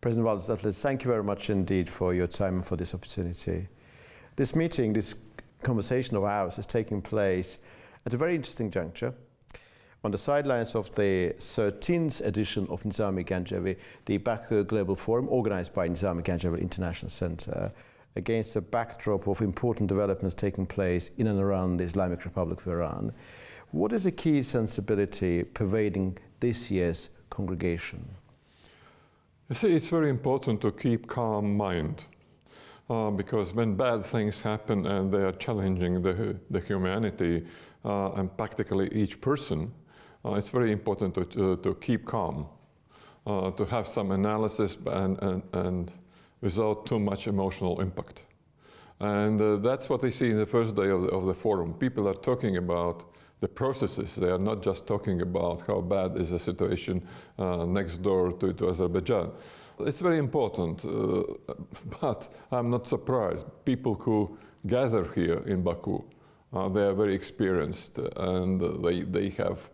President Valdis Atlas, thank you very much indeed for your time and for this opportunity. This meeting, this conversation of ours is taking place at a very interesting juncture on the sidelines of the 13th edition of Nizami Ganjavi, the Baku Global Forum organized by Nizami Ganjavi International Center, against a backdrop of important developments taking place in and around the Islamic Republic of Iran. What is the key sensibility pervading this year's congregation? You see, it's very important to keep calm mind, because when bad things happen and they are challenging the humanity and practically each person, it's very important to keep calm, to have some analysis and without too much emotional impact. And that's what I see in the first day of the forum. People are talking about the processes. They are not just talking about how bad is the situation next door to Azerbaijan. It's very important, but I'm not surprised. People who gather here in Baku, they are very experienced and they have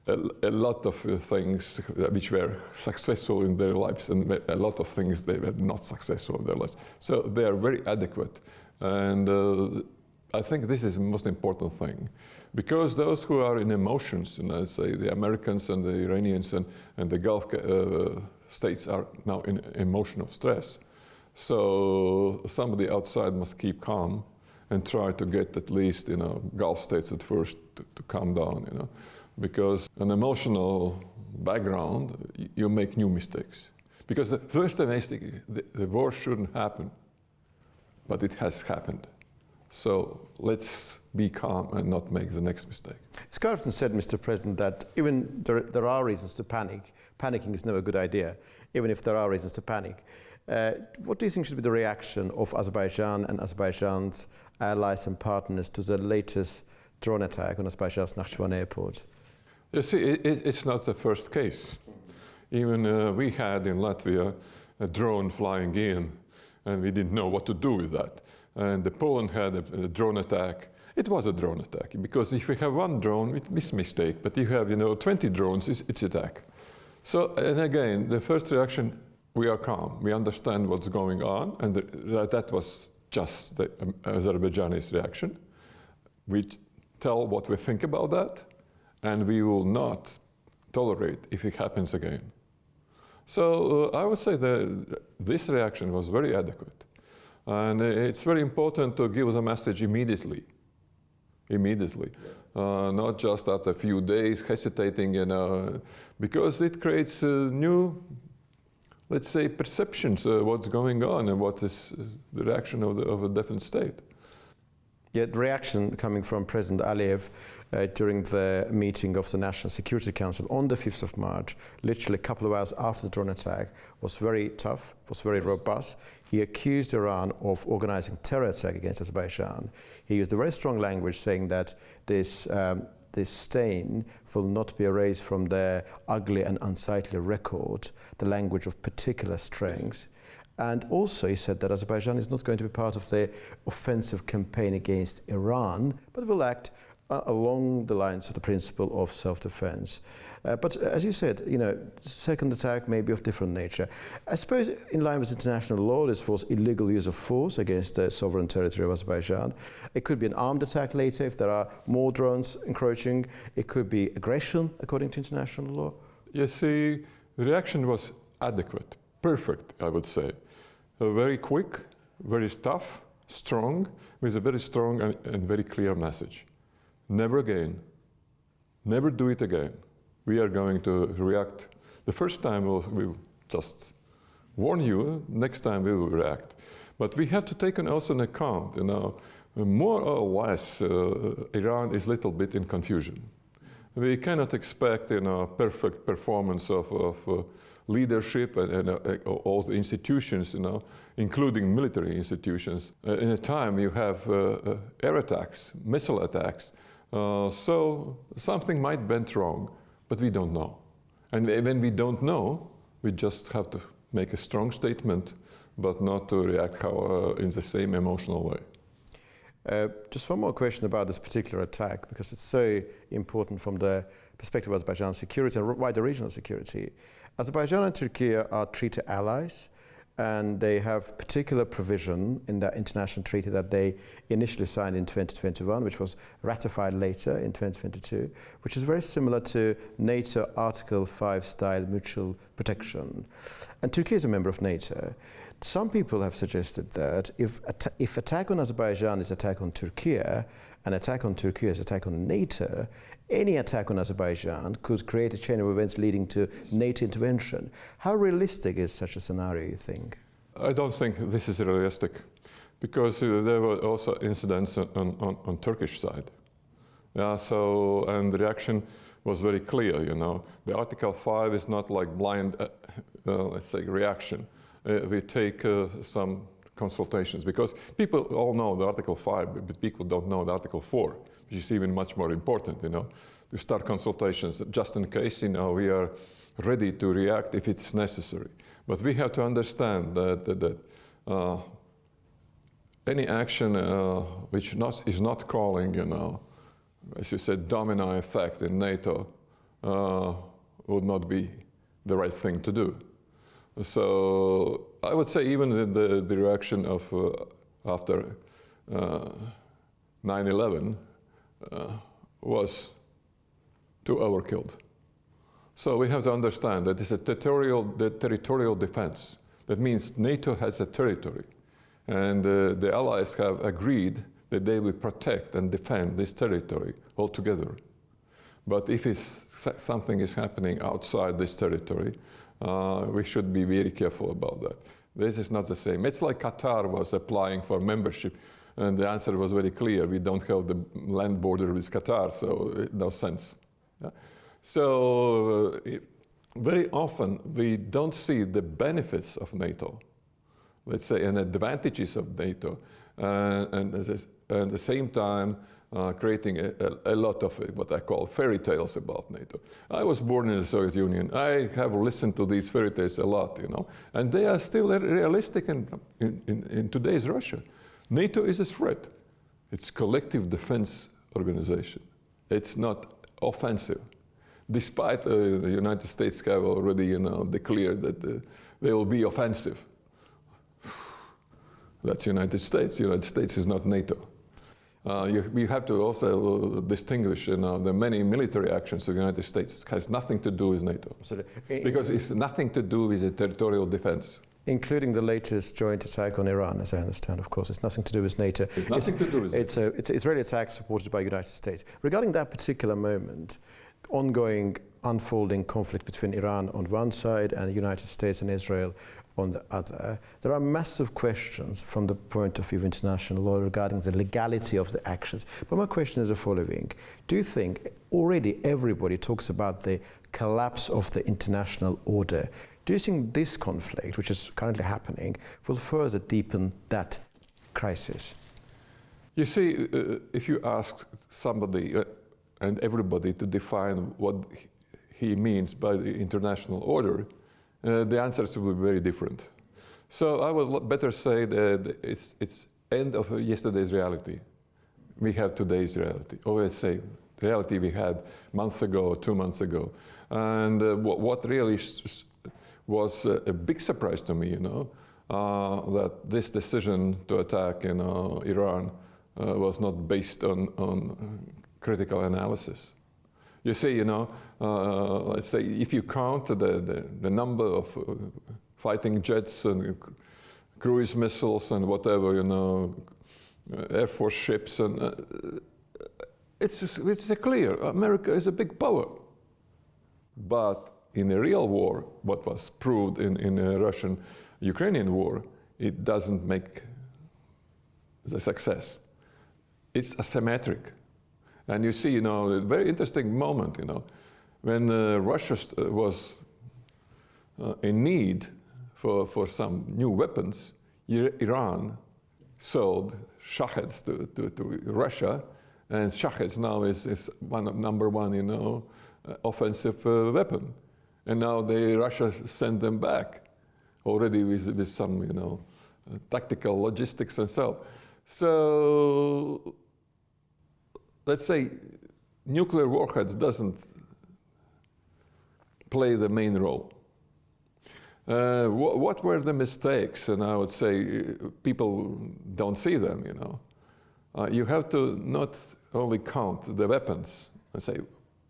a lot of things which were successful in their lives and a lot of things they were not successful in their lives. So they are very adequate. And I think this is the most important thing. Because those who are in emotions, and I say the Americans and the Iranians and the Gulf states are now in emotional stress. So somebody outside must keep calm and try to get at least, Gulf states at first to calm down, Because an emotional background, you make new mistakes. Because the first mistake, the war shouldn't happen, but it has happened. So let's be calm and not make the next mistake. It's quite often said, Mr. President, that even there are reasons to panic. Panicking is never a good idea, even if there are reasons to panic. What do you think should be the reaction of Azerbaijan and Azerbaijan's allies and partners to the latest drone attack on Azerbaijan's Nakhchivan airport? You see, it's not the first case. Even we had in Latvia a drone flying in, and we didn't know what to do with that. And Poland had a drone attack. It was a drone attack, because if you have one drone, it's a mistake. But if you have 20 drones, it's attack. So, and again, the first reaction, we are calm. We understand what's going on, and that was just the Azerbaijani's reaction. We tell what we think about that, and we will not tolerate if it happens again. So I would say that this reaction was very adequate. And it's very important to give the message immediately. Not just after a few days hesitating, because it creates new, let's say, perceptions of what's going on and what is the reaction of a different state. Yet reaction coming from President Aliyev during the meeting of the National Security Council on the 5th of March, literally a couple of hours after the drone attack, was very tough, was very robust. He accused Iran of organizing terror attack against Azerbaijan. He used a very strong language saying that this stain will not be erased from their ugly and unsightly record, the language of particular strengths. And also he said that Azerbaijan is not going to be part of the offensive campaign against Iran, but will act along the lines of the principle of self-defense. But as you said, second attack may be of different nature. I suppose in line with international law, this was illegal use of force against the sovereign territory of Azerbaijan. It could be an armed attack later if there are more drones encroaching. It could be aggression according to international law. You see, the reaction was adequate, perfect, I would say. Very quick, very tough, strong, with a very strong and very clear message. Never again. Never do it again. We are going to react. The first time we'll just warn you, next time we will react. But we have to take also into account, more or less, Iran is a little bit in confusion. We cannot expect perfect performance of leadership and all the institutions, including military institutions. In a time you have air attacks, missile attacks, so something might went wrong, but we don't know. And when we don't know, we just have to make a strong statement, but not to react in the same emotional way. Just one more question about this particular attack, because it's so important from the perspective of Azerbaijan's security and wider regional security. Azerbaijan and Turkey are treaty allies. and they have particular provision in that international treaty that they initially signed in 2021, which was ratified later in 2022, which is very similar to NATO Article 5 style mutual protection. And Turkey is a member of NATO. Some people have suggested that if attack on Azerbaijan is attack on Turkey, and attack on Turkey is attack on NATO, any attack on Azerbaijan could create a chain of events leading to NATO intervention. How realistic is such a scenario, you think? I don't think this is realistic, because there were also incidents on Turkish side. Yeah, so, and the reaction was very clear, you know. The Article 5 is not like blind, let's say, reaction. We take some consultations, because people all know the Article 5, but people don't know the Article 4, which is even much more important, you know. To start consultations just in case, you know, we are ready to react if it's necessary. But we have to understand that any action which is not calling, you know, as you said, domino effect in NATO would not be the right thing to do. So I would say even the reaction of after 9/11 was too overkilled. So we have to understand that it's a territorial defense. That means NATO has a territory, and the allies have agreed that they will protect and defend this territory altogether. But if something is happening outside this territory, we should be very careful about that. This is not the same. It's like Qatar was applying for membership, and the answer was very clear. We don't have the land border with Qatar, so no sense. Yeah? So very often we don't see the benefits of NATO, let's say, and advantages of NATO, and at the same time creating a lot of what I call fairy tales about NATO. I was born in the Soviet Union. I have listened to these fairy tales a lot, you know, and they are still realistic in today's Russia. NATO is a threat. It's a collective defense organization. It's not offensive. Despite the United States have already, you know, declared that they will be offensive. That's United States. United States is not NATO. You have to also distinguish, you know, the many military actions of the United States. It has nothing to do with NATO. Because it's nothing to do with the territorial defense. Including the latest joint attack on Iran, as I understand, of course. It's nothing to do with NATO. It's nothing to do with NATO. It's an Israeli attack supported by the United States. Regarding that particular moment, ongoing unfolding conflict between Iran on one side and the United States and Israel on the other, there are massive questions from the point of view of international law regarding the legality of the actions. But my question is the following. Do you think already everybody talks about the collapse of the international order? Do you think this conflict, which is currently happening, will further deepen that crisis? You see, if you ask somebody and everybody to define what he means by the international order, the answers will be very different. So I would better say that it's end of yesterday's reality. We have today's reality, or let's say the reality we had months ago or 2 months ago. And what really was a big surprise to me, you know, that this decision to attack, you know, Iran was not based on critical analysis. You see, you know, let's say if you count the number of fighting jets and cruise missiles and whatever, you know, Air Force ships, and it's clear America is a big power. But in a real war, what was proved in a Russian-Ukrainian war, it doesn't make the success. It's asymmetric. And you see, you know, a very interesting moment, you know, when Russia was in need for some new weapons, Iran sold Shaheds to Russia, and Shaheds now is number one, you know, offensive weapon. And now Russia sent them back already with some, you know, tactical logistics and so on. So let's say nuclear warheads doesn't play the main role. What were the mistakes? And I would say people don't see them, you know. You have to not only count the weapons and say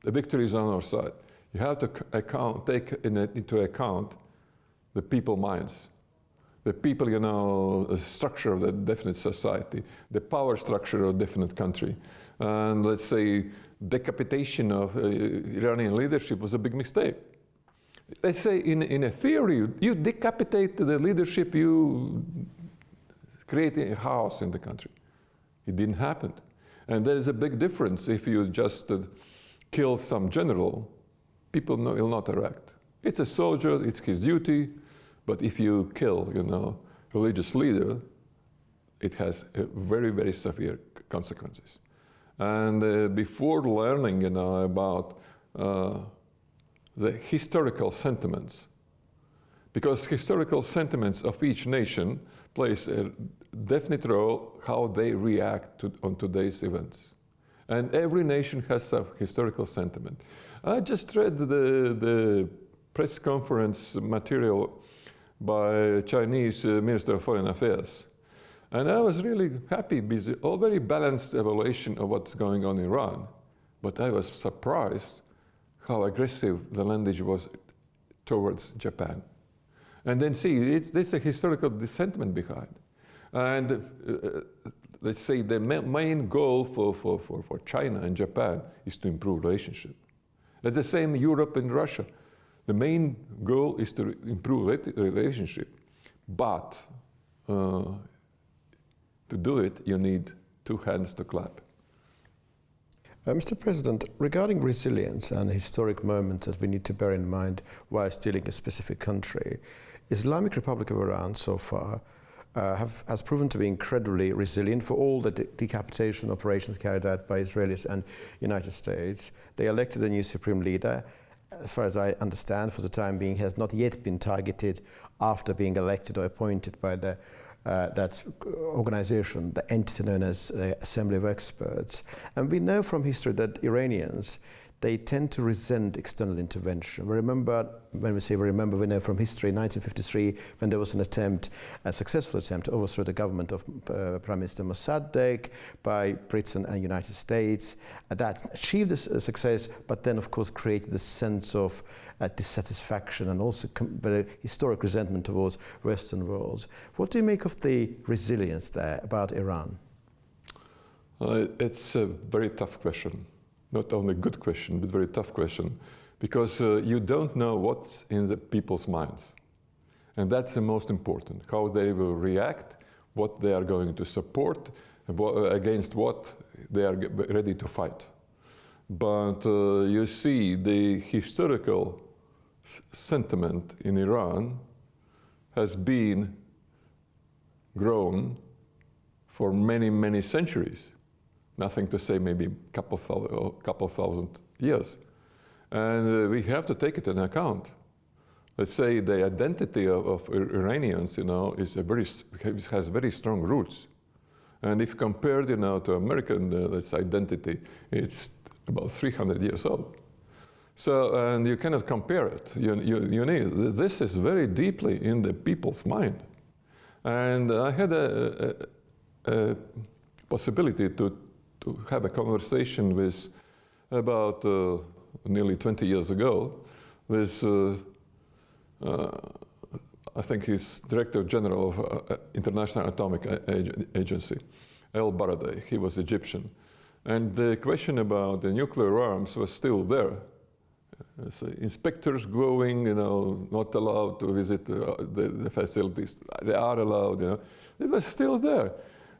the victory is on our side. You have to take into account the people minds, the people, you know, the structure of a definite society, the power structure of a definite country. And let's say decapitation of Iranian leadership was a big mistake. Let's say in a theory, you decapitate the leadership, you create a chaos in the country. It didn't happen. And there is a big difference if you just kill some general, people will not react. It's a soldier, it's his duty, but if you kill, you know, religious leader, it has very, very severe consequences. And before learning, you know, about the historical sentiments, because historical sentiments of each nation plays a definite role how they react on today's events. And every nation has a historical sentiment. I just read the press conference material by Chinese Minister of Foreign Affairs. And I was really happy with the very balanced evaluation of what's going on in Iran. But I was surprised how aggressive the language was towards Japan. And then see, there's a historical sentiment behind. And let's say the main goal for China and Japan is to improve relationship. That's the same Europe and Russia. The main goal is to improve relationship. But to do it, you need two hands to clap. Mr. President, regarding resilience and historic moments that we need to bear in mind while dealing a specific country, Islamic Republic of Iran so far has proven to be incredibly resilient for all the decapitation operations carried out by Israelis and United States. They elected a new supreme leader. As far as I understand, for the time being, has not yet been targeted after being elected or appointed by the that organization, the entity known as the Assembly of Experts. And we know from history that Iranians, they tend to resent external intervention. We remember, when we say we remember, we know from history, 1953, when there was an attempt, a successful attempt to overthrow the government of Prime Minister Mossadegh by Britain and United States. That achieved this success, but then of course created this sense of dissatisfaction and also historic resentment towards Western world. What do you make of the resilience there about Iran? It's a very tough question. Not only good question, but very tough question, because you don't know what's in the people's minds. And that's the most important, how they will react, what they are going to support, against what they are ready to fight. But you see the historical sentiment in Iran has been grown for many, many centuries. Nothing to say, maybe a couple thousand years. And we have to take it into account. Let's say the identity of Iranians, you know, has very strong roots. And if compared, you know, to American, let's say, identity, it's about 300 years old. So, and you cannot compare it. You need, this is very deeply in the people's mind. And I had a possibility to have a conversation with, about nearly 20 years ago, with, I think he's Director General of International Atomic Agency, El Baradei. He was Egyptian. And the question about the nuclear arms was still there. So inspectors going, you know, not allowed to visit the facilities. They are allowed, you know. It was still there.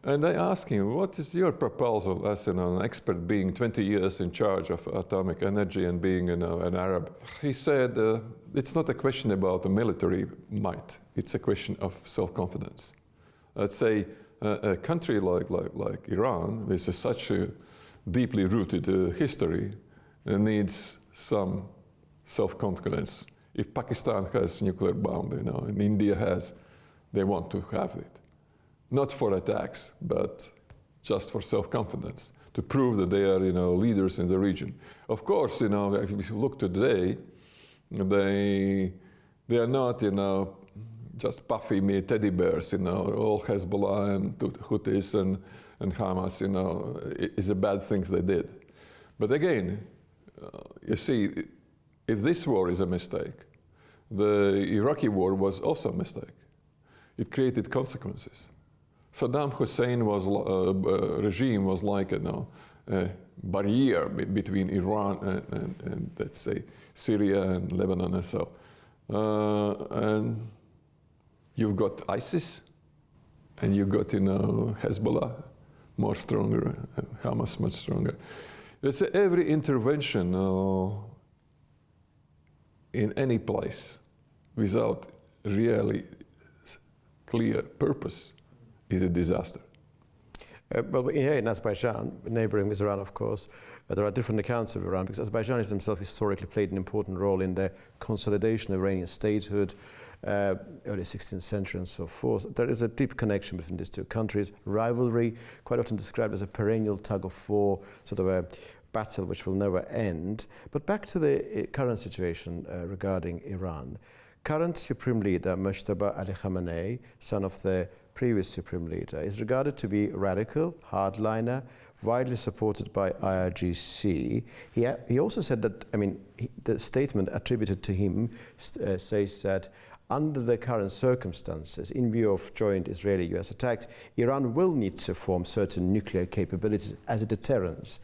And I asked him, what is your proposal as an expert being 20 years in charge of atomic energy and being, you know, an Arab? He said, it's not a question about the military might. It's a question of self-confidence. Let's say a country like Iran, with such a deeply rooted history, needs some self-confidence. If Pakistan has nuclear bomb, you know, and India has, they want to have it. Not for attacks, but just for self-confidence, to prove that they are, you know, leaders in the region. Of course, you know, if you look today, they They are not, just puffy teddy bears, all Hezbollah and Houthis and Hamas, is a bad thing they did. But again, you see, if this war is a mistake, the Iraqi war was also a mistake. It created consequences. Saddam Hussein regime was like a barrier between Iran and let's say Syria and Lebanon and so. And you've got ISIS, and you've got Hezbollah more stronger, and Hamas much stronger. It's every intervention in any place without really clear purpose is a disaster. Well, here in Azerbaijan, neighboring with Iran, of course, there are different accounts of Iran, because Azerbaijanis themselves historically played an important role in the consolidation of Iranian statehood, early 16th century and so forth. There is a deep connection between these two countries, rivalry, quite often described as a perennial tug of war, sort of a battle which will never end. But back to the current situation regarding Iran. Current Supreme Leader Mojtaba Ali Khamenei, son of the previous Supreme Leader, is regarded to be radical, hardliner, widely supported by IRGC. He also said that, the statement attributed to him says that under the current circumstances, in view of joint Israeli-US attacks, Iran will need to form certain nuclear capabilities as a deterrence.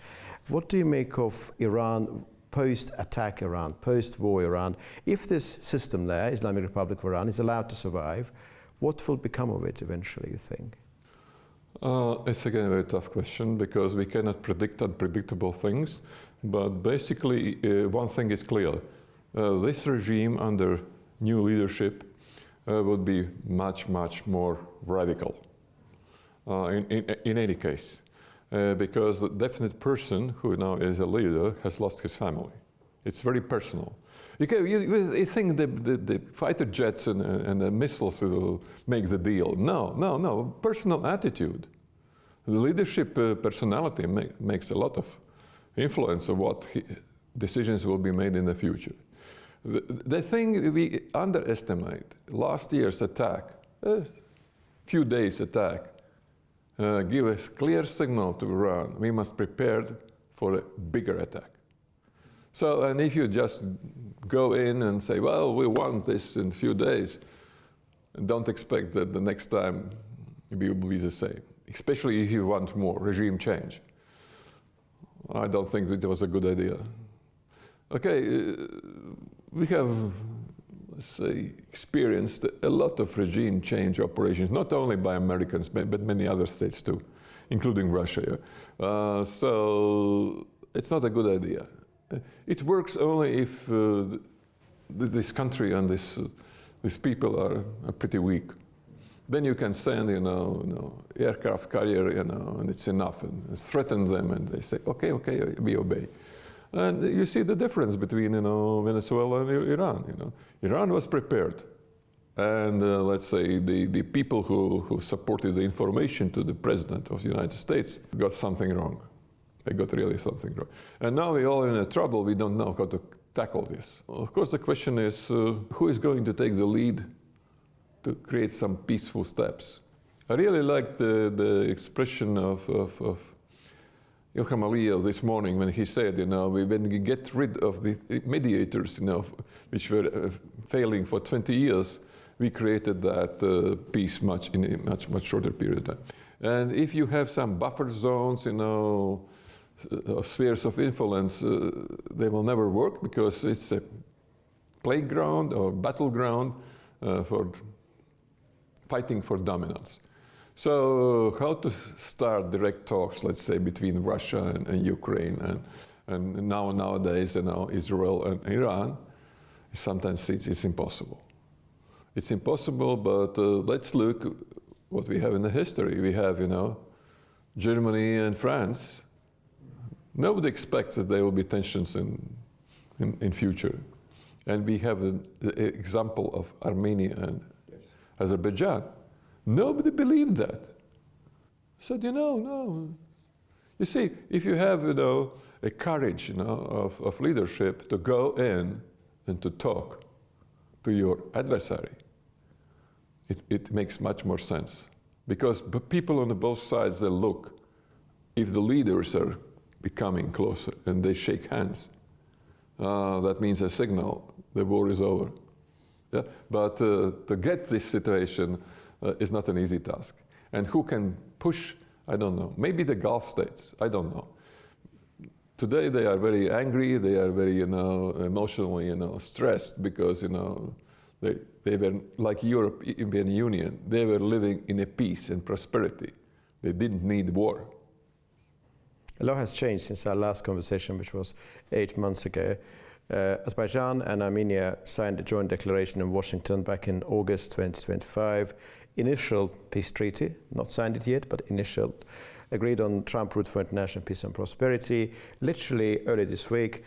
What do you make of Iran, post-attack Iran, post-war Iran? If this system there, Islamic Republic of Iran, is allowed to survive, what will become of it eventually, you think? It's again a very tough question, because we cannot predict unpredictable things. But basically, one thing is clear. This regime under new leadership would be much, much more radical in any case. Because the definite person who now is a leader has lost his family. It's very personal. You think the fighter jets and the missiles will make the deal. No. Personal attitude. The leadership personality makes a lot of influence of what decisions will be made in the future. The thing we underestimate, last year's attack, few days attack, give a clear signal to Iran, we must prepare for a bigger attack. So, and if you just go in and say, well, we want this in a few days, don't expect that the next time it will be the same, especially if you want more regime change. I don't think that it was a good idea. Okay, we have, let's say, experienced a lot of regime change operations, not only by Americans, but many other states too, including Russia. So it's not a good idea. It works only if this country and these people are pretty weak. Then you can send, aircraft carrier, and it's enough, and threaten them, and they say, okay, we obey. And you see the difference between, Venezuela and Iran. Iran was prepared, and let's say the people who supported the information to the president of the United States got something wrong. They got really something wrong. And now we're all in trouble. We don't know how to tackle this. Of course, the question is, who is going to take the lead to create some peaceful steps? I really like the expression of Ilham Aliyev this morning when he said, when we get rid of the mediators, which were failing for 20 years, we created that peace in a much shorter period of time. And if you have some buffer zones, spheres of influence, they will never work, because it's a playground or battleground for fighting for dominance. So how to start direct talks, let's say, between Russia and Ukraine and nowadays, Israel and Iran, sometimes it's impossible. It's impossible, but let's look what we have in the history. We have, Germany and France. Nobody expects that there will be tensions in future. And we have an example of Armenia and Azerbaijan. Nobody believed that. Said, no. You see, if you have, a courage, of leadership to go in and to talk, to your adversary, it makes much more sense. Because people on both sides, they look, if the leaders are becoming closer and they shake hands, that means a signal, the war is over. Yeah? But to get this situation is not an easy task. And who can push? I don't know. Maybe the Gulf states, I don't know. Today they are very angry, they are very, emotionally, stressed because, they were like European Union. They were living in a peace and prosperity. They didn't need war. A lot has changed since our last conversation, which was 8 months ago. Azerbaijan and Armenia signed a joint declaration in Washington back in August 2025. Initial peace treaty, not signed it yet, but initial. Agreed on Trump route for international peace and prosperity. Literally early this week,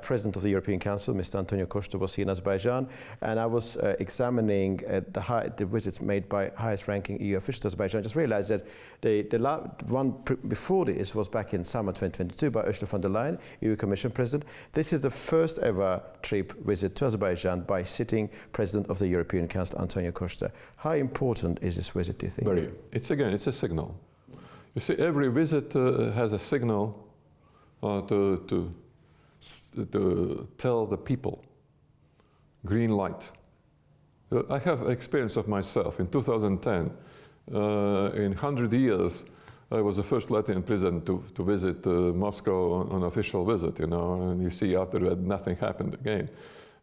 President of the European Council, Mr. Antonio Costa, was here in Azerbaijan, and I was examining the visits made by highest-ranking EU officials to Azerbaijan. I just realized that the one before this was back in summer 2022 by Ursula von der Leyen, EU Commission President. This is the first ever trip visit to Azerbaijan by sitting President of the European Council, Antonio Costa. How important is this visit, do you think? Very. It's a signal. You see, every visit has a signal to tell the people, green light. I have experience of myself. In 2010, in 100 years, I was the first Latvian president to visit Moscow on an official visit, and you see after that nothing happened again.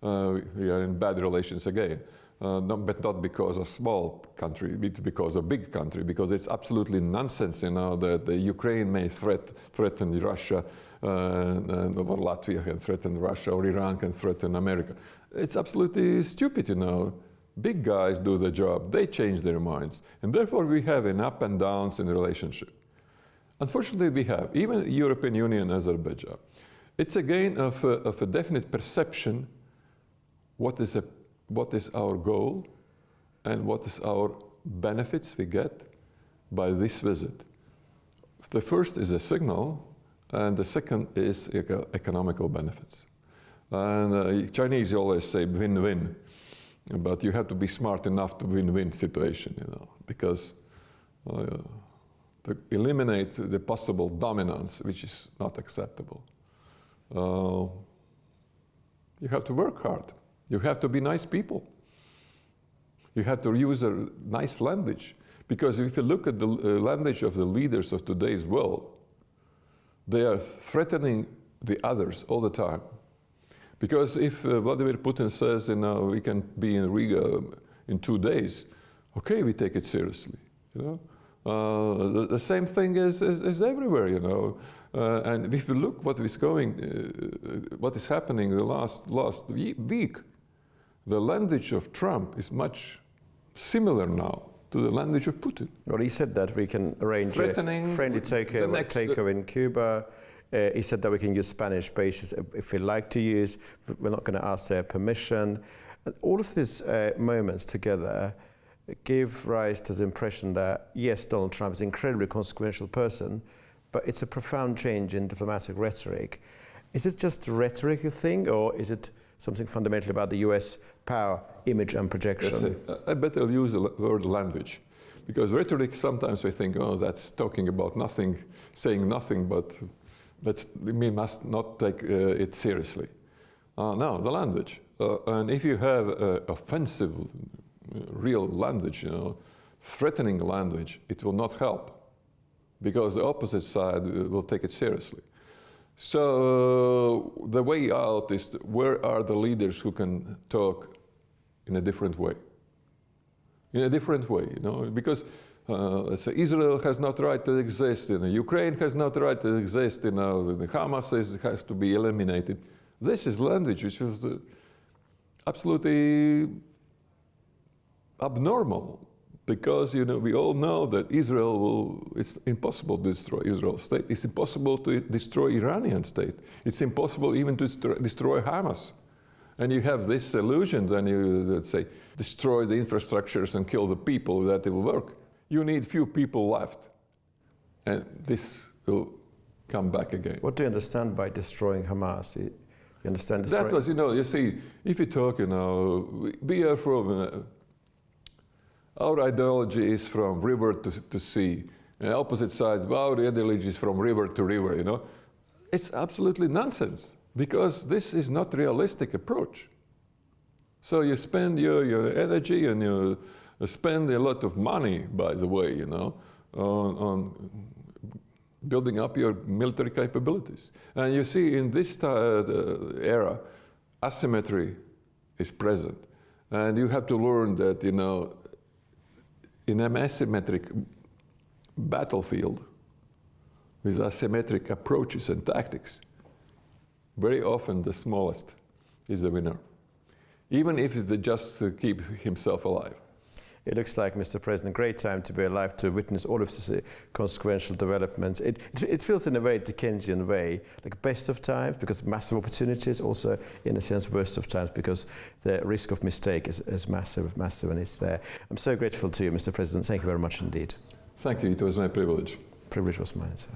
We are in bad relations again. But not because of small country, but because of big country, because it's absolutely nonsense, that the Ukraine may threaten Russia, or Latvia can threaten Russia, or Iran can threaten America. It's absolutely stupid, Big guys do the job, they change their minds, and therefore we have an up and downs in the relationship. Unfortunately, we have, even European Union, Azerbaijan. It's a gain of a definite perception what is our goal and what is our benefits we get by this visit. The first is a signal, and the second is economical benefits. And Chinese always say win-win, but you have to be smart enough to win-win situation, because to eliminate the possible dominance, which is not acceptable. You have to work hard. You have to be nice people. You have to use a nice language. Because if you look at the language of the leaders of today's world, they are threatening the others all the time. Because if Vladimir Putin says, we can be in Riga in 2 days, okay, we take it seriously. The same thing is everywhere, and if you look what is happening the last week, the language of Trump is much similar now to the language of Putin. Well, he said that we can arrange a friendly takeover in Cuba. He said that we can use Spanish bases if we like to use. We're not going to ask their permission. And all of these moments together give rise to the impression that, yes, Donald Trump is an incredibly consequential person, but it's a profound change in diplomatic rhetoric. Is it just a rhetoric, you think, or is it something fundamental about the US power, image and projection? I better use the word language, because rhetoric sometimes we think, that's talking about nothing, saying nothing, but we must not take it seriously. No, the language. And if you have offensive, real language, threatening language, it will not help, because the opposite side will take it seriously. So the way out is where are the leaders who can talk in a different way? In a different way, because let's say Israel has not right to exist, Ukraine has not right to exist, the Hamas has to be eliminated. This is language which is absolutely abnormal, because we all know that it's impossible to destroy Israel's state. It's impossible to destroy Iranian state. It's impossible even to destroy Hamas. And you have this illusion, then you, let's say, destroy the infrastructures and kill the people, that it will work. You need few people left, and this will come back again. What do you understand by destroying Hamas? You understand this? That was, you see, if you talk, we are from, our ideology is from river to sea. And opposite sides, our ideology is from river to river, It's absolutely nonsense, because this is not realistic approach. So you spend your energy and you spend a lot of money, by the way, on building up your military capabilities. And you see in this era, asymmetry is present. And you have to learn that, in an asymmetric battlefield, with asymmetric approaches and tactics, very often the smallest is the winner, even if it's just to keep himself alive. It looks like, Mr. President, great time to be alive to witness all of these consequential developments. It feels in a very Dickensian way, like best of times because massive opportunities, also in a sense worst of times because the risk of mistake is massive, and it's there. I'm so grateful to you, Mr. President. Thank you very much indeed. Thank you. It was my privilege. Privilege was mine, sir.